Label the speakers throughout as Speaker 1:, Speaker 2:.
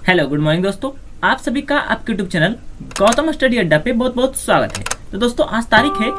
Speaker 1: Hello good morning दोस्तों, आप सभी का आपके यूट्यूब चैनल गौतम स्टडी अड्डा पे बहुत बहुत स्वागत है। तो दोस्तों आज तारीख है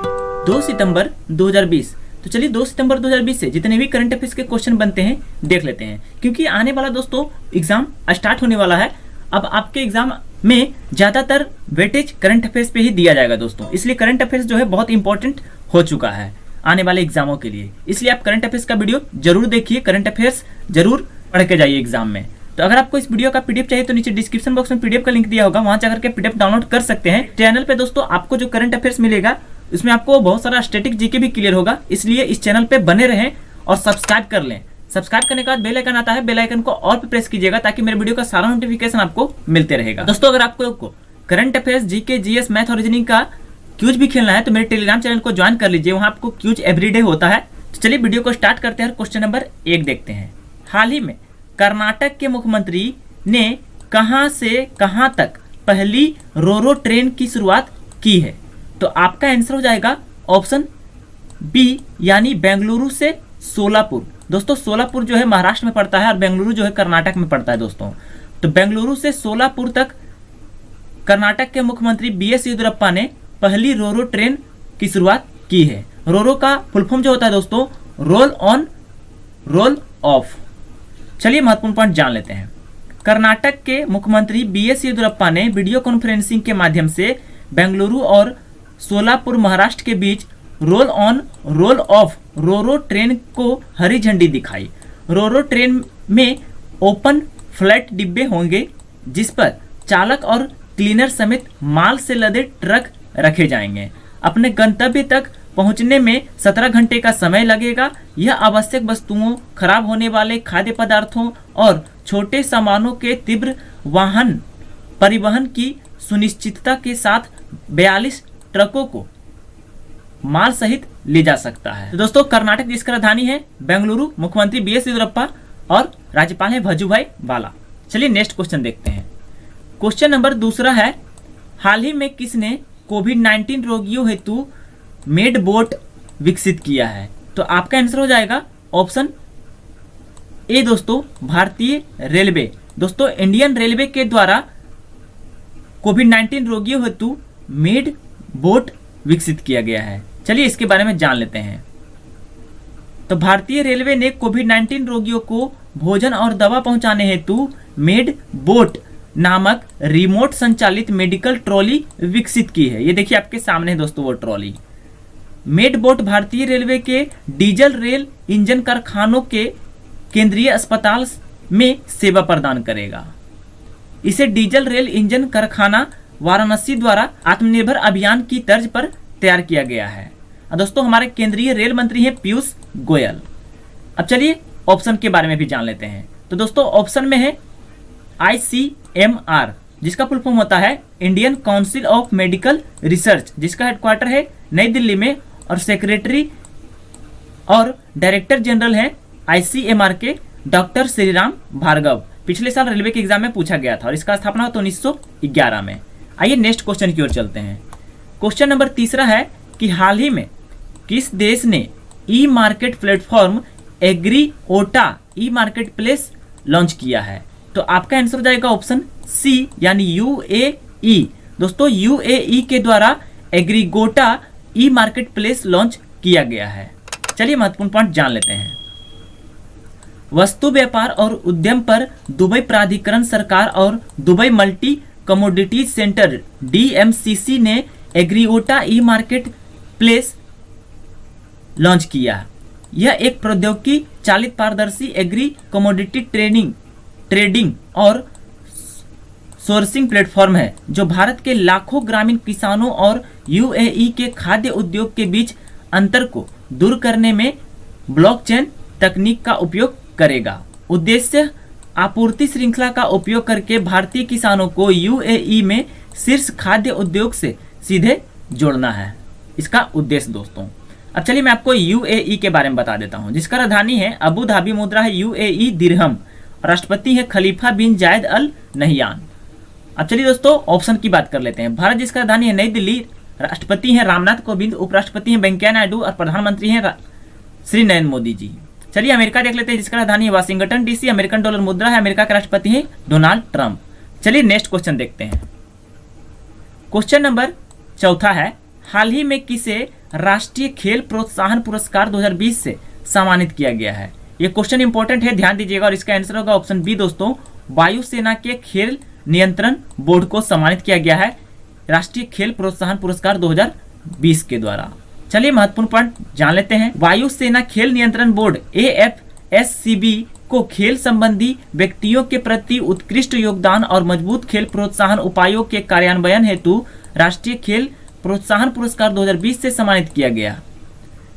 Speaker 1: 2 सितंबर 2020। तो चलिए 2 सितंबर 2020 से जितने भी करंट अफेयर्स के क्वेश्चन बनते हैं देख लेते हैं, क्योंकि आने वाला दोस्तों एग्जाम स्टार्ट होने वाला है। अब आपके एग्जाम में ज्यादातर वेटेज करंट अफेयर्स पे ही दिया जाएगा दोस्तों, इसलिए करंट अफेयर्स जो है बहुत इंपॉर्टेंट हो चुका है आने वाले एग्जामों के लिए। इसलिए आप करंट अफेयर्स का वीडियो जरूर देखिए, करंट अफेयर्स जरूर पढ़ के जाइए एग्जाम में। तो अगर आपको इस वीडियो का पीडीएफ चाहिए तो नीचे डिस्क्रिप्शन बॉक्स में पीडीएफ का लिंक दिया होगा, वहां जाकर के पीडीएफ डाउनलोड कर सकते हैं। चैनल पे दोस्तों आपको जो करंट अफेयर्स मिलेगा इसमें आपको बहुत सारा स्टैटिक जीके भी क्लियर होगा, इसलिए इस चैनल पे बने रहें और सब्सक्राइब कर लें। सब्सक्राइब करने के बाद बेल आइकन आता है, बेल आइकन को ऑल पे प्रेस कीजिएगा ताकि मेरे वीडियो का सारा नोटिफिकेशन आपको मिलते रहेगा। दोस्तों अगर आपको current affairs, GK, GS, math और रीजनिंग का क्यूज भी खेलना है तो मेरे टेलीग्राम चैनल को ज्वाइन कर लीजिए, वहां आपको क्यूज एवरीडे होता है। तो चलिए वीडियो को स्टार्ट करते हैं। क्वेश्चन नंबर 1 देखते हैं। हाल ही में कर्नाटक के मुख्यमंत्री ने कहां से कहां तक पहली रोरो ट्रेन की शुरुआत की है? तो आपका आंसर हो जाएगा ऑप्शन बी, यानी बेंगलुरु से सोलापुर। दोस्तों सोलापुर जो है महाराष्ट्र में पड़ता है और बेंगलुरु जो है कर्नाटक में पड़ता है दोस्तों। तो बेंगलुरु से सोलापुर तक कर्नाटक के मुख्यमंत्री बीएस येदियुरप्पा ने पहली रोरो ट्रेन की शुरुआत की है। रोरो का फुल फॉर्म जो होता है दोस्तों रोल ऑन रोल ऑफ। चलिए महत्वपूर्ण पॉइंट जान लेते हैं। कर्नाटक के मुख्यमंत्री बीएस येदियुरप्पा ने वीडियो कॉन्फ्रेंसिंग के माध्यम से बेंगलुरु और सोलापुर महाराष्ट्र के बीच roll on roll of RoRo train को हरी झंडी दिखाई। रोरो ट्रेन में ओपन फ्लैट डिब्बे होंगे जिस पर चालक और क्लीनर समेत माल से लदे ट्रक रखे जाएंगे। अपने गंतव्य तक पहुंचने में 17 घंटे का समय लगेगा। यह आवश्यक वस्तुओं, खराब होने वाले खाद्य पदार्थों और छोटे सामानों के तीव्र वाहन परिवहन की सुनिश्चितता के साथ 42 ट्रकों को माल सहित ले जा सकता है। तो दोस्तों कर्नाटक जिसकी राजधानी है बेंगलुरु, मुख्यमंत्री बीएस येदियुरप्पा और राज्यपाल है वजुभाई वाला। चलिए नेक्स्ट क्वेश्चन देखते हैं। क्वेश्चन नंबर 2 है, हाल ही में किसने कोविड-19 रोगियों हेतु मेड बोट विकसित किया है? तो आपका आंसर हो जाएगा ऑप्शन ए दोस्तों भारतीय रेलवे। दोस्तों इंडियन रेलवे के द्वारा कोविड-19 रोगियों हेतु मेड बोट विकसित किया गया है। चलिए इसके बारे में जान लेते हैं। तो भारतीय रेलवे ने कोविड-19 रोगियों को भोजन और दवा पहुंचाने हेतु मेड बोट नामक रिमोट संचालित मेडिकल ट्रॉली विकसित की है। ये देखिए आपके सामने है दोस्तों वो ट्रॉली। मेड बोट भारतीय रेलवे के डीजल रेल इंजन कारखानों के केंद्रीय अस्पताल में सेवा प्रदान करेगा। इसे डीजल रेल इंजन कारखाना वाराणसी द्वारा आत्मनिर्भर अभियान की तर्ज पर तैयार किया गया है। दोस्तों हमारे केंद्रीय रेल मंत्री हैं पीयूष गोयल। अब चलिए ऑप्शन के बारे में भी जान लेते हैं। तो दोस्तों ऑप्शन में है ICMR, जिसका फुल फॉर्म होता है Indian council of medical research, जिसका हेडक्वार्टर है नई दिल्ली में और सेक्रेटरी और डायरेक्टर जनरल हैं ICMR के डॉक्टर श्रीराम भार्गव। पिछले साल रेलवे के एग्जाम में पूछा गया था और इसका स्थापना हुआ 1911 में। आइए नेक्स्ट क्वेश्चन की ओर चलते हैं। क्वेश्चन नंबर 3 है कि हाल ही में किस देश ने ई मार्केट प्लेटफॉर्म एग्रीओटा ई मार्केट प्लेस लॉन्च किया है? तो आपका आंसर हो जाएगा ऑप्शन सी, यानी UAE। दोस्तों UAE के द्वारा एग्रीगोटा ई मार्केट प्लेस लॉन्च किया गया है। चलिए महत्वपूर्ण पॉइंट जान लेते हैं। वस्तु व्यापार और उद्यम पर दुबई प्राधिकरण सरकार और Dubai multi commodities centre DMCC ने एग्रीओटा ई मार्केट प्लेस लॉन्च किया। यह एक प्रौद्योगिकी चालित पारदर्शी एग्री कमोडिटी ट्रेडिंग और सोर्सिंग प्लेटफॉर्म है जो भारत के लाखों ग्रामीण किसानों और UAE के खाद्य उद्योग के बीच अंतर को दूर करने में ब्लॉकचेन तकनीक का उपयोग करेगा। उद्देश्य आपूर्ति श्रृंखला का उपयोग करके भारतीय किसानों को UAE में शीर्ष खाद्य उद्योग से सीधे जोड़ना है इसका उद्देश्य दोस्तों। अब चलिए मैं आपको UAE के बारे में बता देता हूं, जिसका राजधानी है अबू धाबी, मुद्रा है UAE दिरहम, राष्ट्रपति है खलीफा बिन जायद अल नहियान। अब चलिए दोस्तों ऑप्शन की बात कर लेते हैं। भारत जिसका राजधानी है नई दिल्ली, राष्ट्रपति हैं रामनाथ कोविंद, उपराष्ट्रपति हैं वेंकैया नायडू और प्रधानमंत्री हैं श्री नरेंद्र मोदी जी। चलिए अमेरिका देख लेते हैं जिसका राजधानी है वाशिंगटन DC, अमेरिकन डॉलर मुद्रा है, अमेरिका के राष्ट्रपति हैं डोनाल्ड ट्रंप। चलिए नेक्स्ट क्वेश्चन देखते हैं। क्वेश्चन नंबर चौथा है, हाल ही में किसे राष्ट्रीय खेल प्रोत्साहन पुरस्कार 2020 से सम्मानित किया गया है? ये क्वेश्चन इंपॉर्टेंट है, ध्यान दीजिएगा। और इसका आंसर होगा ऑप्शन बी दोस्तों, वायुसेना के खेल नियंत्रण बोर्ड को सम्मानित किया गया है राष्ट्रीय खेल प्रोत्साहन पुरस्कार 2020 के द्वारा। चलिए महत्वपूर्ण पॉइंट जान लेते हैं। वायुसेना खेल नियंत्रण बोर्ड AFSCB को खेल संबंधी व्यक्तियों के प्रति उत्कृष्ट योगदान और मजबूत खेल प्रोत्साहन उपायों के कार्यान्वयन हेतु राष्ट्रीय खेल प्रोत्साहन पुरस्कार 2020 से सम्मानित किया गया।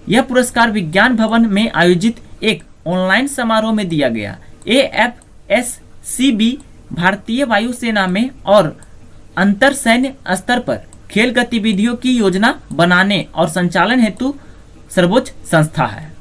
Speaker 1: यह पुरस्कार विज्ञान भवन में आयोजित एक ऑनलाइन समारोह में दिया गया। AFSCB भारतीय वायुसेना में और अंतर सैन्य स्तर पर खेल गतिविधियों की योजना बनाने और संचालन हेतु सर्वोच्च संस्था है।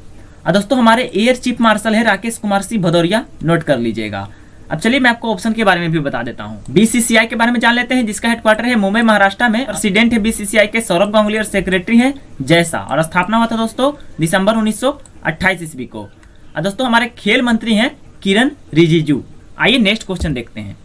Speaker 1: दोस्तों हमारे एयर चीफ मार्शल है राकेश कुमार सिंह भदौरिया, नोट कर लीजिएगा। अब चलिए मैं आपको ऑप्शन के बारे में भी बता देता हूं। BCCI के बारे में जान लेते हैं, जिसका हेडक्वार्टर है मुंबई महाराष्ट्र में। प्रेसिडेंट है BCCI के सौरभ गांगुली और सेक्रेटरी है जैसा, और स्थापना हुआ था दोस्तों दिसंबर 1928 ईस्वी को। दोस्तों हमारे खेल मंत्री हैं किरण रिजिजू। आइए नेक्स्ट क्वेश्चन देखते हैं,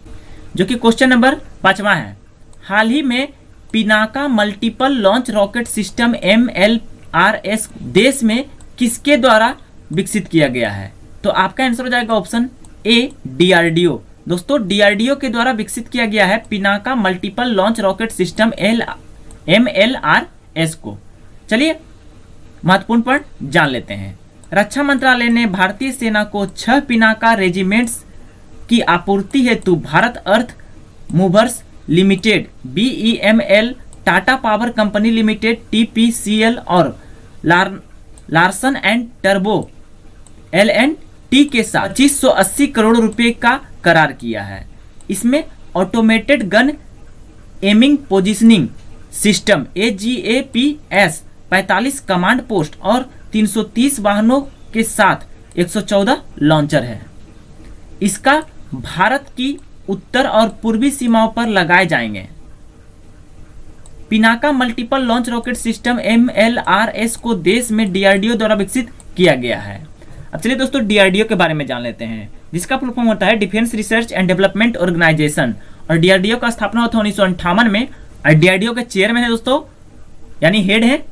Speaker 1: जो कि क्वेश्चन नंबर 5वां है। हाल ही में Pinaka multiple launch rocket system MLRS देश में किसके द्वारा विकसित किया गया है? तो आपका आंसर हो जाएगा ऑप्शन A DRDO। दोस्तों DRDO के द्वारा विकसित किया गया है Pinaka multiple launch rocket system MLRS को। चलिए महत्वपूर्ण पॉइंट जान लेते हैं। रक्षा मंत्रालय ने भारतीय सेना को 6 पिनाका रेजिमेंट्स की आपूर्ति हेतु Bharat earth movers limited BEML, Tata power company limited TPCL और लार्सन एंड टर्बो LNT के साथ 2580 करोड़ रुपए का करार किया है। इसमें automated gun aiming positioning system AGAPS 45 command post और 330 वाहनों के साथ 114 लॉन्चर है। इसका भारत की उत्तर और पूर्वी सीमाओं पर लगाए जाएंगे। Pinaka multiple launch rocket system MLRS को देश में DRDO द्वारा विकसित किया गया है। अब चलिए दोस्तों DRDO के बारे में जान लेते हैं, जिसका फुल फॉर्म होता है defence research and development organisation. और DRDO का स्थापना हुआ था 1958 में। और DRDO के चेयरमैन है दोस्तों, यानी हेड है,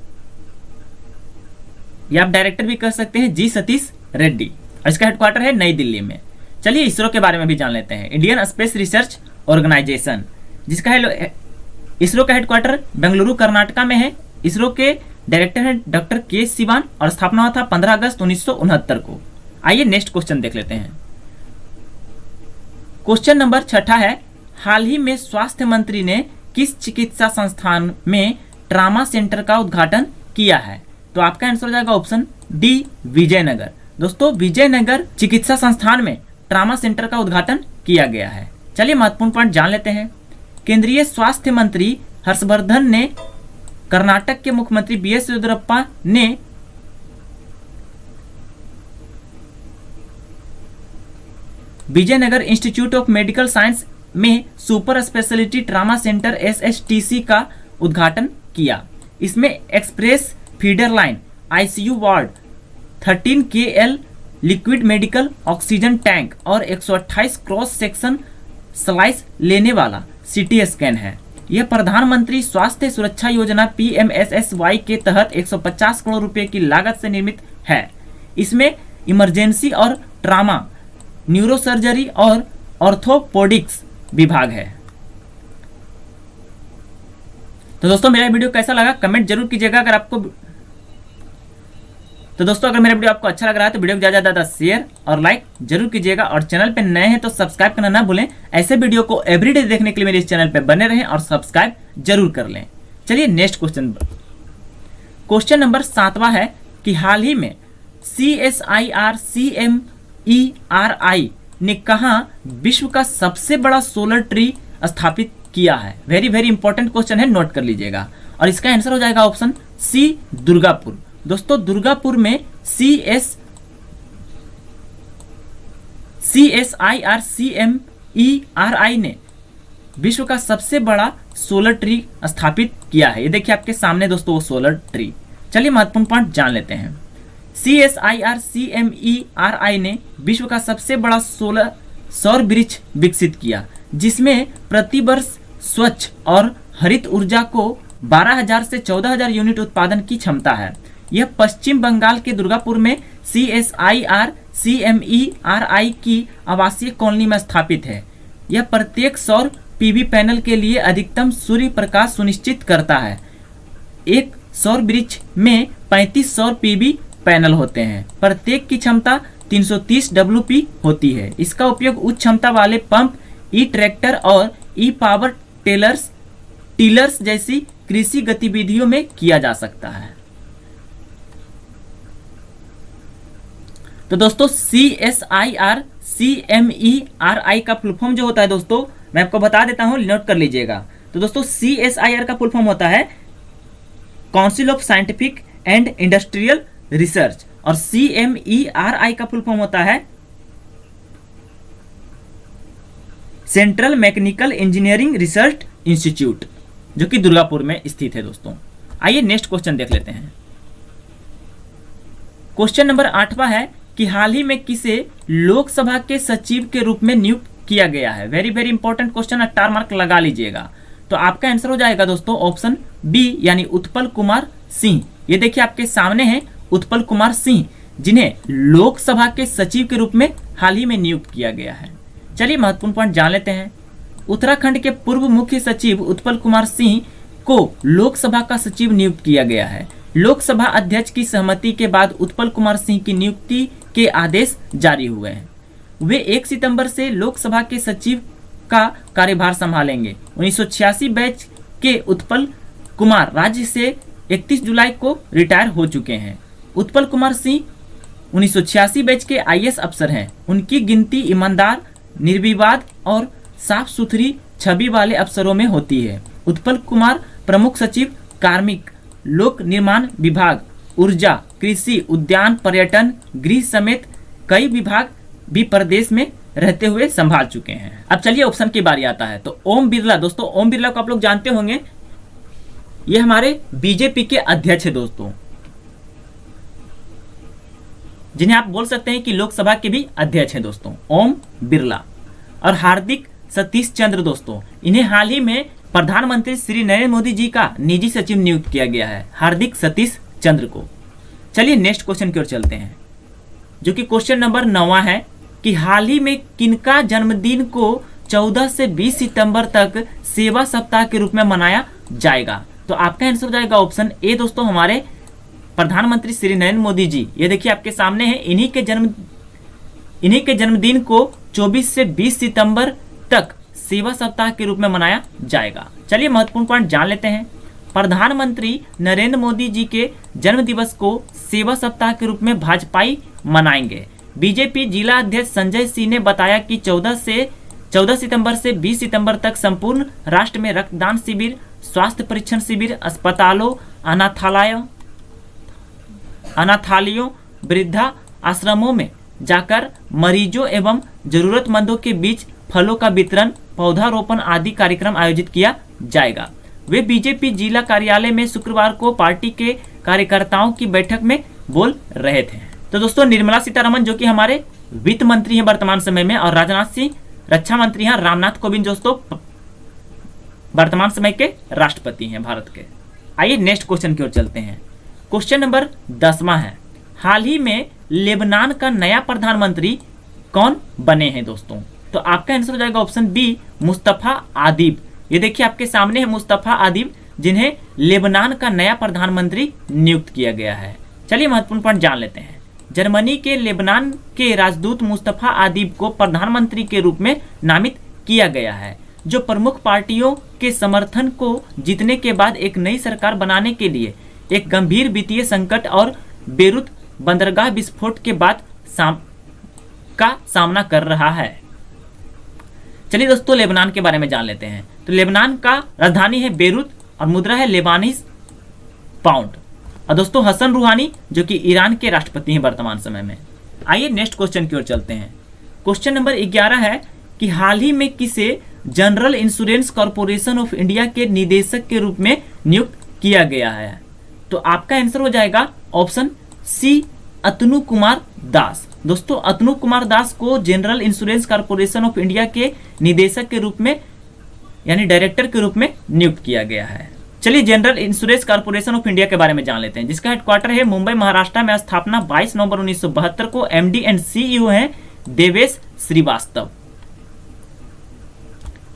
Speaker 1: या आप डायरेक्टर भी कह सकते हैं, G सतीश रेड्डी। और इसका हेडक्वार्टर है नई दिल्ली में। चलिए इसरो के बारे में भी जान लेते हैं। इंडियन स्पेस रिसर्च ऑर्गेनाइजेशन, जिसका है इसरो का हेडक्वार्टर बेंगलुरु कर्नाटका में है। इसरो के डायरेक्टर हैं डॉक्टर के सिवान और स्थापना हुआ था 15 अगस्त 1969 को। आइए नेक्स्ट क्वेश्चन देख लेते हैं। क्वेश्चन नंबर 6 है, हाल ही में स्वास्थ्य मंत्री ने किस चिकित्सा संस्थान में ट्रामा सेंटर का उद्घाटन किया है? तो आपका आंसर हो जाएगा ऑप्शन D विजयनगर। दोस्तों विजयनगर चिकित्सा संस्थान में ट्रामा सेंटर का उद्घाटन किया गया है। चलिए महत्वपूर्ण पॉइंट जान लेते हैं। केंद्रीय स्वास्थ्य मंत्री हर्षवर्धन ने कर्नाटक के मुख्यमंत्री BS येदियुरप्पा ने Vijayanagar institute of medical science में super speciality trauma centre SSTC का उद्घाटन किया। इसमें express feeder line, ICU ward, 13 KL liquid medical oxygen tank और 128 क्रॉस सेक्शन स्लाइस लेने वाला CT स्कैन है। यह प्रधानमंत्री स्वास्थ्य सुरक्षा योजना PMSSY के तहत 150 करोड़ रुपए की लागत से निर्मित है। इसमें इमरजेंसी और ट्रामा, न्यूरोसर्जरी और ऑर्थोपोडिक्स विभाग है। तो दोस्तों मेरा वीडियो कैसा लगा कमेंट जरूर कीजिएगा। अगर मेरा वीडियो आपको अच्छा लग रहा है तो वीडियो को ज़्यादा से ज़्यादा शेयर और लाइक जरूर कीजिएगा। और चैनल पे नए हैं तो सब्सक्राइब करना ना भूलें। ऐसे वीडियो को एवरीडे देखने के लिए मेरे इस चैनल पे बने रहें और सब्सक्राइब जरूर कर लें। चलिए नेक्स्ट क्वेश्चन नंबर 7वां है कि हाल ही में CSIR CMERI ने कहा विश्व का सबसे बड़ा सोलर ट्री स्थापित किया है? वेरी वेरी इंपॉर्टेंट क्वेश्चन है, नोट कर लीजिएगा। और इसका आंसर हो जाएगा ऑप्शन C दुर्गापुर। दोस्तों दुर्गापुर में CSIR CMERI ने विश्व का सबसे बड़ा सोलर ट्री स्थापित किया है। ये देखिए आपके सामने दोस्तों वो सोलर ट्री। चलिए महत्वपूर्ण पॉइंट जान लेते हैं। CSIR CMERI ने विश्व का सबसे बड़ा सौर वृक्ष विकसित किया, जिसमें प्रति वर्ष स्वच्छ और हरित ऊर्जा को 12,000 से 14,000 यूनिट उत्पादन की क्षमता है। यह पश्चिम बंगाल के दुर्गापुर में CSIR-CMERI की आवासीय कॉलोनी में स्थापित है। यह प्रत्येक सौर पीवी पैनल के लिए अधिकतम सूर्य प्रकाश सुनिश्चित करता है। एक सौर वृक्ष में 35 सौर पीवी पैनल होते हैं। प्रत्येक की क्षमता 330 WP होती है। इसका उपयोग उच्च क्षमता वाले पंप, ई ट्रैक्टर और ई पावर टीलर्स जैसी कृषि गतिविधियों में किया जा सकता है। तो दोस्तों CSIR-CMERI का फुल फॉर्म जो होता है दोस्तों, मैं आपको बता देता हूं, नोट कर लीजिएगा। तो दोस्तों CSIR का फुल फॉर्म होता है council of scientific and industrial research, और CMERI का फुल फॉर्म होता है central mechanical engineering research institute, जो कि दुर्गापुर में स्थित है दोस्तों। आइए नेक्स्ट क्वेश्चन देख लेते हैं। क्वेश्चन नंबर 8वां है कि हाल ही में किसे लोकसभा के सचिव के रूप में नियुक्त किया गया है। Very very important question, star mark लगा लीजिएगा। तो आपका आंसर हो जाएगा दोस्तों ऑप्शन बी, यानी उत्पल कुमार सिंह। ये देखिए आपके सामने है उत्पल कुमार सिंह, जिन्हें लोकसभा के सचिव के रूप में हाल ही में नियुक्त किया गया है। चलिए महत्वपूर्ण पॉइंट जान लेते हैं। उत्तराखंड के पूर्व मुख्य सचिव उत्पल कुमार सिंह को लोकसभा का सचिव नियुक्त किया गया है। लोकसभा अध्यक्ष की सहमति के बाद उत्पल कुमार सिंह की नियुक्ति के आदेश जारी हुए हैं। वे 1 सितंबर से लोकसभा के सचिव का कार्यभार संभालेंगे। 1986 बैच के उत्पल कुमार राज्य से 31 जुलाई को रिटायर हो चुके हैं। उत्पल कुमार सिंह 1986 बैच के IAS अफसर हैं। उनकी गिनती ईमानदार, निर्विवाद और साफ सुथरी छवि वाले अफसरों में होती है। उत्पल कुमार प्रमुख सचिव कार्मिक, लोक निर्माण विभाग, ऊर्जा, कृषि, उद्यान, पर्यटन, गृह समेत कई विभाग भी प्रदेश में रहते हुए संभाल चुके हैं। अब चलिए ऑप्शन की बारी आता है। तो ओम बिरला, दोस्तों ओम बिरला को आप लोग जानते होंगे, ये हमारे बीजेपी के अध्यक्ष है दोस्तों, जिन्हें आप बोल सकते हैं कि लोकसभा के भी अध्यक्ष हैं दोस्तों, ओम बिरला। और हार्दिक सतीश चंद्र दोस्तों, इन्हें हाल ही में प्रधानमंत्री श्री नरेंद्र मोदी जी का निजी सचिव नियुक्त किया गया है, हार्दिक सतीश चंद्र को। चलिए नेक्स्ट क्वेश्चन की ओर चलते हैं, जो कि क्वेश्चन नंबर 9वां है कि हाल ही में किनका जन्मदिन को 14 से 20 सितंबर तक सेवा सप्ताह के रूप में मनाया जाएगा। तो आपका आंसर हो जाएगा ऑप्शन ए दोस्तों, हमारे प्रधानमंत्री श्री नरेंद्र मोदी जी। ये देखिए आपके सामने है, इन्हीं के जन्मदिन को 24 से 20 सितंबर तक सेवा सप्ताह के रूप में मनाया जाएगा। चलिए महत्वपूर्ण पॉइंट जान लेते हैं। प्रधानमंत्री नरेंद्र मोदी जी के जन्म दिवस को सेवा सप्ताह के रूप में भाजपाई मनाएंगे। बीजेपी जिला अध्यक्ष संजय सिंह ने बताया कि 14 सितंबर से 20 सितंबर तक संपूर्ण राष्ट्र में रक्तदान शिविर, स्वास्थ्य परीक्षण शिविर, अस्पतालों, अनाथालयों, वृद्धा आश्रमों में जाकर मरीजों एवं जरूरतमंदों के बीच फलों का वितरण, पौधारोपण आदि कार्यक्रम आयोजित किया जाएगा। वे बीजेपी जिला कार्यालय में शुक्रवार को पार्टी के कार्यकर्ताओं की बैठक में बोल रहे थे। तो दोस्तों निर्मला सीतारमण, जो कि हमारे वित्त मंत्री हैं वर्तमान समय में, और राजनाथ सिंह रक्षा मंत्री हैं, रामनाथ कोविंद दोस्तों वर्तमान समय के राष्ट्रपति हैं भारत के। आइए नेक्स्ट क्वेश्चन की ओर चलते हैं। क्वेश्चन नंबर 10वां है, हाल ही में लेबनान का नया प्रधानमंत्री कौन बने हैं दोस्तों। तो आपका आंसर हो जाएगा ऑप्शन बी, मुस्तफा आदिब। ये देखिए आपके सामने है मुस्तफा आदिब, जिन्हें लेबनान का नया प्रधानमंत्री नियुक्त किया गया है। चलिए महत्वपूर्ण पॉइंट जान लेते हैं। जर्मनी के लेबनान के राजदूत मुस्तफा आदिब को प्रधानमंत्री के रूप में नामित किया गया है, जो प्रमुख पार्टियों के समर्थन को जीतने के बाद एक नई सरकार बनाने के लिए एक गंभीर वित्तीय संकट और बेरूत बंदरगाह विस्फोट के बाद का सामना कर रहा है। चलिए दोस्तों लेबनान के बारे में जान लेते हैं। तो लेबनान का राजधानी है बेरूत और मुद्रा है लेबानीज पाउंड। और दोस्तों हसन रूहानी, जो कि ईरान के राष्ट्रपति हैं वर्तमान समय में। आइए नेक्स्ट क्वेश्चन की ओर चलते हैं। क्वेश्चन नंबर 11 है कि हाल ही में किसे general insurance corporation of India के निदेशक के रूप में नियुक्त किया गया है। तो आपका आंसर हो जाएगा ऑप्शन सी, अतनु कुमार दास। दोस्तों अतनु कुमार दास को general insurance corporation of India के निदेशक के रूप में यानी डायरेक्टर के रूप में नियुक्त किया गया है। चलिए general insurance corporation of India के बारे में जान लेते हैं, जिसका हेडक्वार्टर है मुंबई महाराष्ट्र में। स्थापना 22 नवंबर 1972 को। एमडी एंड सीईओ हैं देवेश श्रीवास्तव।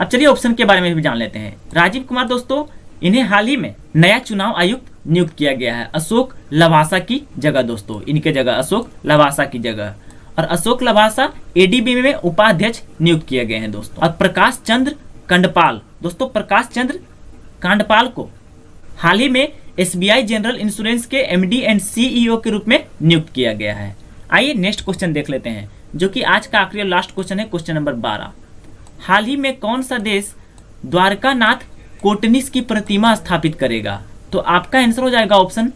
Speaker 1: अब चलिए ऑप्शन के बारे में भी जान लेते हैं। राजीव कुमार दोस्तों, इन्हें हाल ही में नया चुनाव आयुक्त नियुक्त किया गया है अशोक लवासा की जगह। दोस्तों इनके जगह अशोक लवासा की जगह, और अशोक लवासा एडीबी में उपाध्यक्ष नियुक्त किए गए हैं दोस्तों। और प्रकाश चंद्र कांडपाल, दोस्तों प्रकाश चंद्र कांडपाल को हाल ही में एसबीआई जनरल इंश्योरेंस के एमडी एंड सीईओ के रूप में नियुक्त किया गया है। आइए नेक्स्ट क्वेश्चन देख लेते हैं, जो कि आज का आखिरी और लास्ट क्वेश्चन है, क्वेश्चन नंबर 12। हाल ही में कौन सा देश द्वारकानाथ कोटनिस की प्रतिमा स्थापित करेगा? तो आपका आंसर हो जाएगा ऑप्शन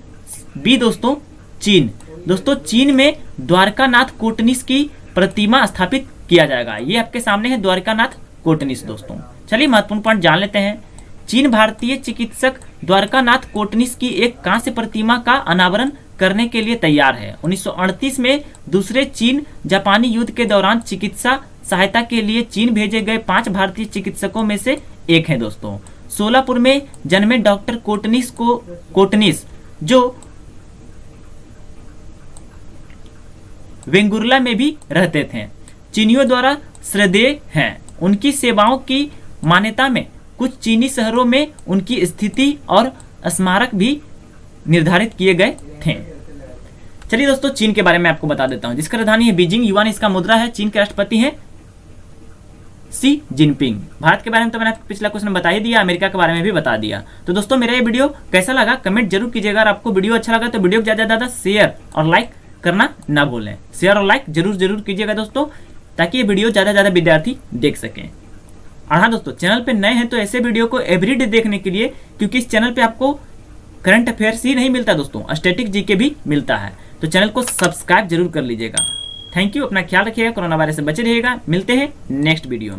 Speaker 1: बी दोस्तों, चीन। दोस्तों चीन में द्वारकानाथ कोटनिस की प्रतिमा स्थापित किया जाएगा। ये आपके सामने है द्वारकानाथ कोटनिस। दोस्तों चलिए महत्वपूर्ण पॉइंट जान लेते हैं। चीन भारतीय चिकित्सक द्वारकानाथ कोटनिस की एक कांस्य प्रतिमा का अनावरण करने के लिए तैयार है। 1938 में दूसरे चीन जापानी युद्ध के दौरान चिकित्सा सहायता के लिए चीन भेजे गए 5 भारतीय चिकित्सकों में से एक हैं। दोस्तों सोलापुर में जन्मे डॉक्टर कोटनिस जो वेंगुर्ला में भी रहते थे, चीनियों द्वारा श्रद्धेय हैं। उनकी सेवाओं की मान्यता में कुछ चीनी शहरों में उनकी स्थिति और स्मारक भी निर्धारित किए गए थे। चलिए दोस्तों चीन के बारे में आपको बता देता हूं, जिसका राजधानी है बीजिंग, युआन इसका मुद्रा है। चीन के राष्ट्रपति हैं शी जिनपिंग। भारत के बारे में तो मैंने पिछला क्वेश्चन बता ही दिया, अमेरिका के बारे में भी बता दिया। तो दोस्तों मेरा ये वीडियो कैसा लगा कमेंट जरूर कीजिएगा। अगर आपको वीडियो अच्छा लगा तो वीडियो को ज्यादा से ज्यादा शेयर और लाइक करना ना भूलें। शेयर और लाइक जरूर कीजिएगा दोस्तों, ताकि ये वीडियो ज्यादा से ज्यादा विद्यार्थी देख सकें। और हाँ दोस्तों चैनल पे नए हैं तो ऐसे वीडियो को एवरीडे देखने के लिए, क्योंकि इस चैनल पे आपको करंट अफेयर्स ही नहीं मिलता दोस्तों, स्टैटिक जीके भी मिलता है। तो चैनल को सब्सक्राइब जरूर कर लीजिएगा। थैंक यू, अपना ख्याल रखिएगा, कोरोना वायरस से बचे रहिएगा। मिलते हैं नेक्स्ट वीडियो में।